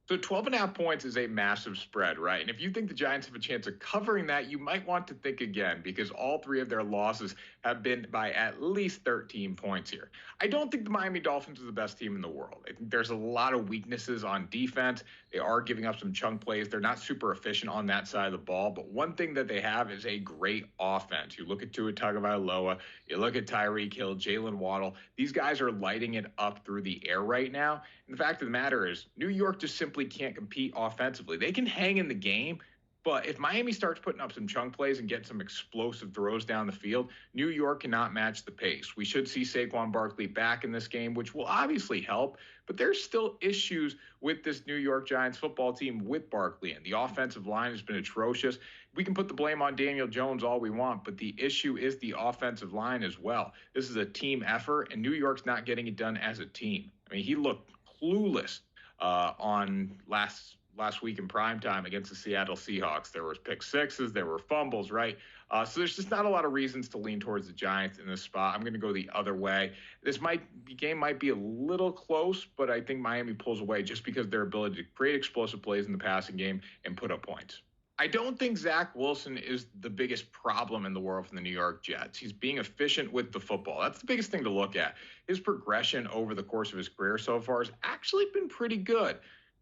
So 12.5 points is a massive spread, right? And if you think the Giants have a chance of covering that, you might want to think again because all three of their losses have been by at least 13 points here. I don't think the Miami Dolphins are the best team in the world. I think there's a lot of weaknesses on defense. They are giving up some chunk plays. They're not super efficient on that side of the ball. But one thing that they have is a great offense. You look at Tua Tagovailoa, you look at Tyreek Hill, Jalen Waddle. These guys are lighting it up through the air right now. And the fact of the matter is, New York just simply can't compete offensively. They can hang in the game, but if Miami starts putting up some chunk plays and get some explosive throws down the field, New York cannot match the pace. We should see Saquon Barkley back in this game, which will obviously help, but there's still issues with this New York Giants football team with Barkley, and the offensive line has been atrocious. We can put the blame on Daniel Jones all we want, but the issue is the offensive line as well. This is a team effort, and New York's not getting it done as a team. I mean, he looked clueless on last week in primetime against the Seattle Seahawks. There was pick sixes, there were fumbles, right? So there's just not a lot of reasons to lean towards the Giants in this spot. I'm going to go the other way. This game might be a little close, but I think Miami pulls away just because of their ability to create explosive plays in the passing game and put up points. I don't think Zach Wilson is the biggest problem in the world for the New York Jets. He's being efficient with the football. That's the biggest thing to look at. His progression over the course of his career so far has actually been pretty good.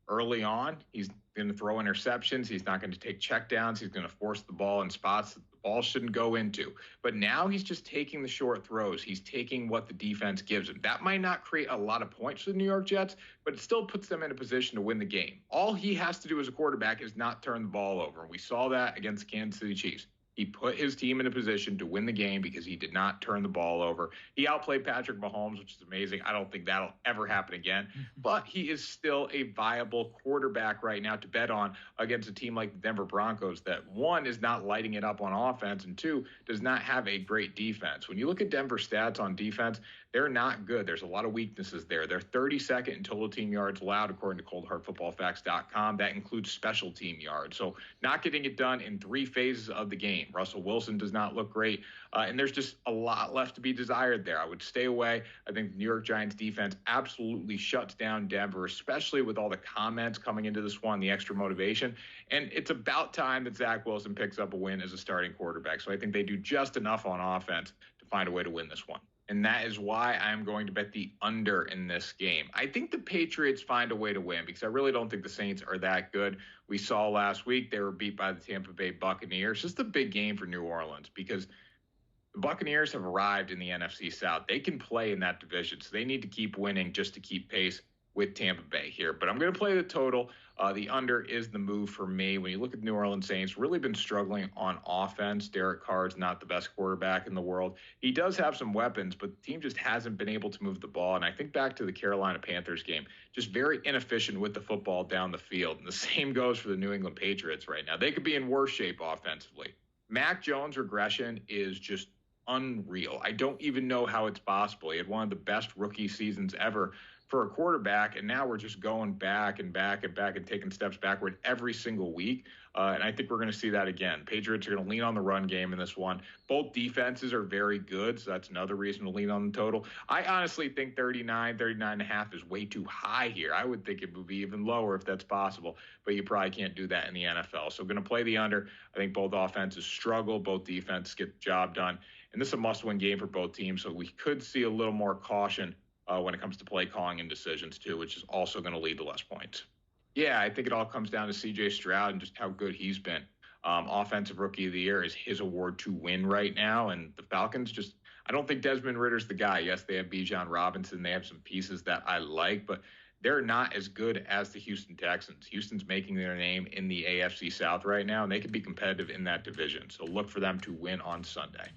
Early on, he's going to throw interceptions. He's not going to take checkdowns. He's going to force the ball in spots that the ball shouldn't go into. But now he's just taking the short throws. He's taking what the defense gives him. That might not create a lot of points for the New York Jets, but it still puts them in a position to win the game. All he has to do as a quarterback is not turn the ball over. We saw that against the Kansas City Chiefs. He put his team in a position to win the game because he did not turn the ball over. He outplayed Patrick Mahomes, which is amazing. I don't think that'll ever happen again. But he is still a viable quarterback right now to bet on against a team like the Denver Broncos that, one, is not lighting it up on offense, and two, does not have a great defense. When you look at Denver stats on defense, they're not good. There's a lot of weaknesses there. They're 32nd in total team yards allowed, according to coldhardfootballfacts.com. That includes special team yards. So not getting it done in three phases of the game. Russell Wilson does not look great, and there's just a lot left to be desired there. I would stay away. I think the New York Giants defense absolutely shuts down Denver, especially with all the comments coming into this one, the extra motivation. And it's about time that Zach Wilson picks up a win as a starting quarterback. So I think they do just enough on offense to find a way to win this one. And that is why I'm going to bet the under in this game. I think the Patriots find a way to win because I really don't think the Saints are that good. We saw last week they were beat by the Tampa Bay Buccaneers. Just a big game for New Orleans because the Buccaneers have arrived in the NFC South. They can play in that division, so they need to keep winning just to keep pace with Tampa Bay here. But I'm going to play the total. The under is the move for me. When you look at the New Orleans Saints, really been struggling on offense. Derek Carr's not the best quarterback in the world. He does have some weapons, but the team just hasn't been able to move the ball. And I think back to the Carolina Panthers game, just very inefficient with the football down the field. And the same goes for the New England Patriots right now. They could be in worse shape offensively. Mac Jones' regression is just unreal. I don't even know how it's possible. He had one of the best rookie seasons ever for a quarterback, and now we're just going back and back and back and taking steps backward every single week. And I think we're going to see that again. Patriots are going to lean on the run game in this one. Both defenses are very good, so that's another reason to lean on the total. I honestly think 39.5 is way too high here. I would think it would be even lower if that's possible, but you probably can't do that in the NFL. So going to play the under. I think both offenses struggle, both defenses get the job done. And this is a must-win game for both teams, so we could see a little more caution when it comes to play calling and decisions too, which is also going to lead to less points. Yeah, I think it all comes down to C.J. Stroud and just how good he's been. Offensive Rookie of the Year is his award to win right now, and the Falcons just – I don't think Desmond Ritter's the guy. Yes, they have Bijan Robinson. They have some pieces that I like, but they're not as good as the Houston Texans. Houston's making their name in the AFC South right now, and they could be competitive in that division. So look for them to win on Sunday.